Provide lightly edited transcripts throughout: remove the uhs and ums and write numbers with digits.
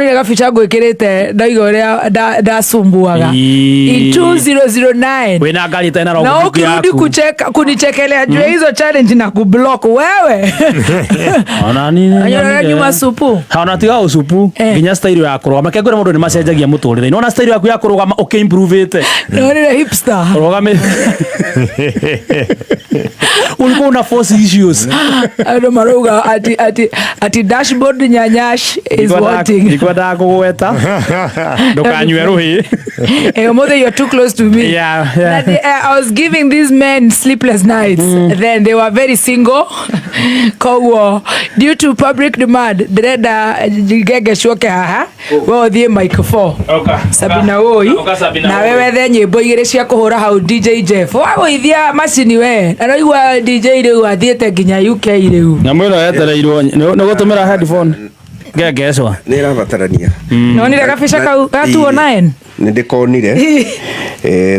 nonire gabica ngwikirite ndaigoria ndasumbuaga in 2009 wena ngari tena rogo na ukirudi kunichekelea juu hizo challenge na kublock wewe ona nini anyora nyuma supu haona tiga usupu ginya style ya kurugama kegure mundu ni macenjagia muturire nona style yaku ya kurugama okay improve it nonire hipster rugame ulikuwa una force issues ado maruga ati dashboard nyanyash is wanting ikwada kugweta ndukanywe ruhi mother you're too close to me yeah. I was giving these men sleepless nights then they were very single kowo due to public demand direda gege shoke haha wewe thie microphone Sabina woi na wewe the nyimbo igire cia kuhura hau DJ Jeff wagoithia macini we araigua DJ riu athiete nginya UK riu na mwira yetereirwo no gutumira headphone ngegecwa ni rabatarania nonire gabica kau gatuonaen ni ndikonire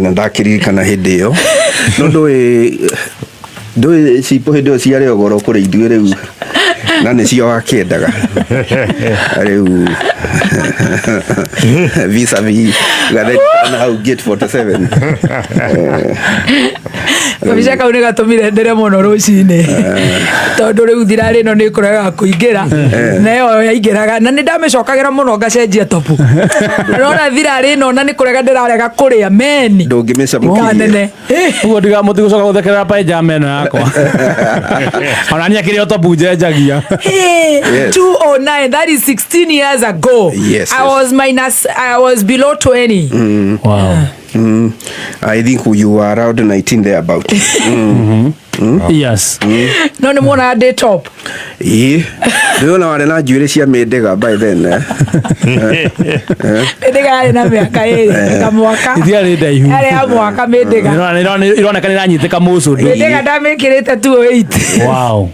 na ndakiririkana hindi iyo no ndui cipo hindi iyo ciare ogoro kuri ithuĩ riu na nĩ cio wakiendaga riu vis-a-vis gatheti hau gate 47 gabica kau nĩ gatũmire ndere mũno rũcinĩ tondũ rĩu thirarĩ ĩno nĩ ĩkũrega kũingĩra na ĩyo yaingĩraga na nĩ ndamĩcokagĩra mũno ngacenjia topu nona thirarĩ ĩno na nĩ kũrega ndĩrarega kũrĩa meni ndũngĩmĩcamũkia uguo ndigamuti gucoka guthekerera pajama ĩno yakwa ona niĩ akĩrĩ o topu njenjagia 209 that is 16 years ago. Yes, I was below 20. Wow. I think you were around 19 there about. Yes. No ni mwona day top. Ndio na wale na njuĩrĩ cia mĩndĩga by then. Mĩndĩga na mĩaka ĩrĩ kamwaka. Ithiarĩ ndaihu. Arĩ ya mwaka mĩndĩga. Ironeka nĩ ranyitĩka mũcũ. Mĩndĩga ndamĩkĩrĩte 208. Wow.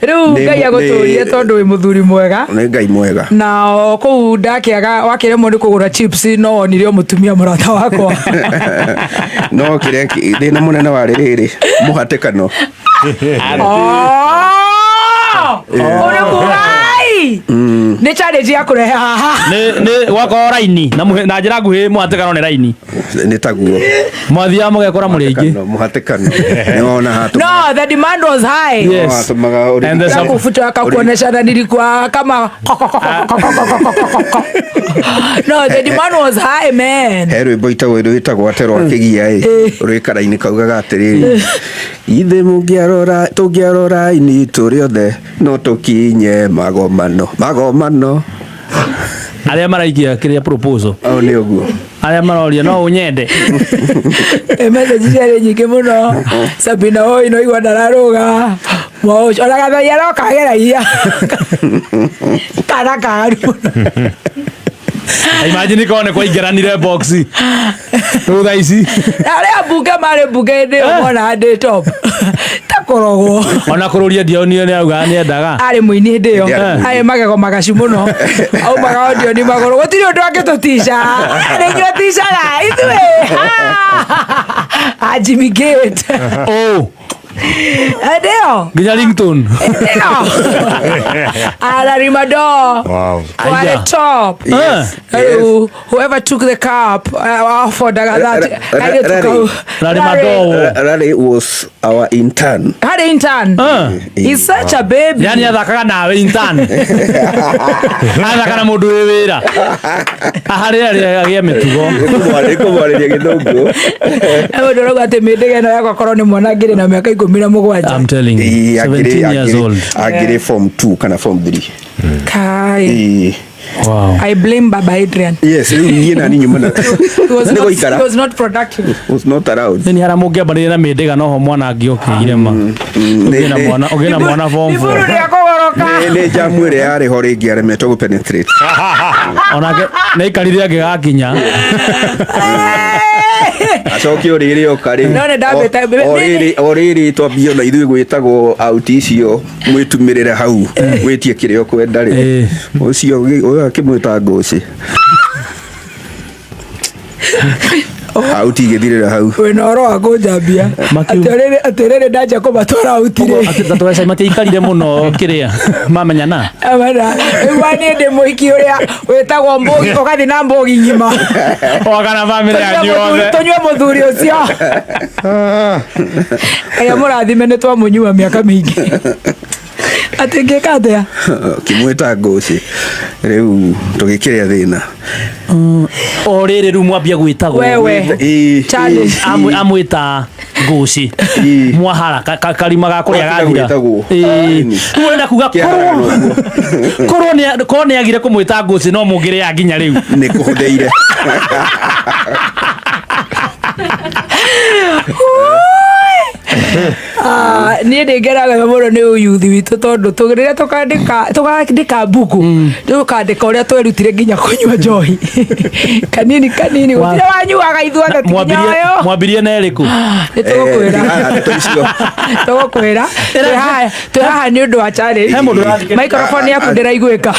Rĩu Ngai agũtũrie tondũ wĩ mũthuri mwega. Nĩ Ngai mwega. Na kũu ndakĩaga wakĩremwo nĩ kũgũra chips no onire mũtumia mũrata wakwa. No kĩrĩa ndĩna mũnene wa rĩrĩ mũhatĩkano. Ore kurai nĩ challenge ya kũrehe haha nĩ gwakora raini na njĩra nguhĩ mũhatĩkano nĩ raini nĩ taguo mwathiaga mũgekora mũrĩ aingĩ mũhatĩkano nĩwona hatu no the demand was high yes and the kufuta kuoneshana nilikuwa kama no the demand was high man rwĩmbo itagwo aterwo akĩgia rwĩkara-inĩ kaugaga atĩrĩrĩ ithe tũngĩarora ini tũrĩ othe no tũkinye magomano arĩa maraikia kĩrĩa proposal nĩ ũguo arĩa maroria no ũnyende message ciarĩ nyingĩ mũno Sabina oi no igua ndararũga ona gathai arokageragia kana karu imagine kone kwa ingeranire box thutha ici arĩa mbunge marĩ mbunge-inĩ ũmona ndĩ top takorogwo ona kũrũria ndionio nĩ auga nĩ endaga arĩ mũini hĩndĩ ĩyo arĩ magego magacu mũno aumaga ondio ni magũrũ gũtirĩ ũndũ angĩtũtica nĩ inyuĩ ticaga ithuĩ Jimmy Gate ndio nginya ringtone Rimado wow at the top yes. Whoever took the cup for that Rari was our intern he's such a baby yani athakaga nawe intern athaka na mũndũ wĩ wĩra harĩa agĩe mĩtugo nĩkũmwarĩria gĩthũngũ mũndũ ũrauga atĩ mĩndĩga ĩno yakwa korwo nĩ mwana ngĩrĩ na mĩaka 17 I'm telling you 17 years old agĩrĩ form 2 kana form 3 kai wow I blame Baba Adrian yes niĩ na ninyi mũna he was not productive was not around ni hara mũngĩambanĩria na mĩndĩga noho mwana angĩokĩire ma ũgĩe na mwana form 4 nĩ jamu ĩrĩa yarĩ ho rĩngĩ aremetwo gũ penetrate onake nĩ ikarire angĩgakinya acokio rĩrĩ okarĩ orĩrĩ twambio na ithuĩ gwĩtagwo out icio mwĩtumĩrĩre hau gwĩtie kĩrĩa ũkwenda rĩ ũcio ũyũ akĩmwĩta ngũcĩ hau tigithirira hau wena oro wa kunjambia atiriri ndaja kumatwara utire atitatoa matiikarire muno kiria mamenyana amana wani ndi muiki uria wetagwo mbogi ugathi na mbogi ngima ogana family yanyu yothe tunywe muthuri ucio aya murathime ni twamunyua miaka mingi atingika atia kimwita ngoci riu tugikiria thina oriri ru mwambia gwitagwo wewe challenge amwita ngoci mwahara karima ga kuria gathira wenda kuga korwo ni agire kumwita ngoci no mungire ya nginya riu ni kuhutheire niä ndä ngeraga må no nä å yuthi witå tondå rä rä a tåkandä ka mbuku tå kandä ka å rä a twerutire nginya kå nyua njohi kanini kanini gå tirä wanyuaga ithuothe tinyayo mwambirie na ärä kå nä tå gå kwä ra twä haha nä å ndå wa microphone yaku ndä raiguä ka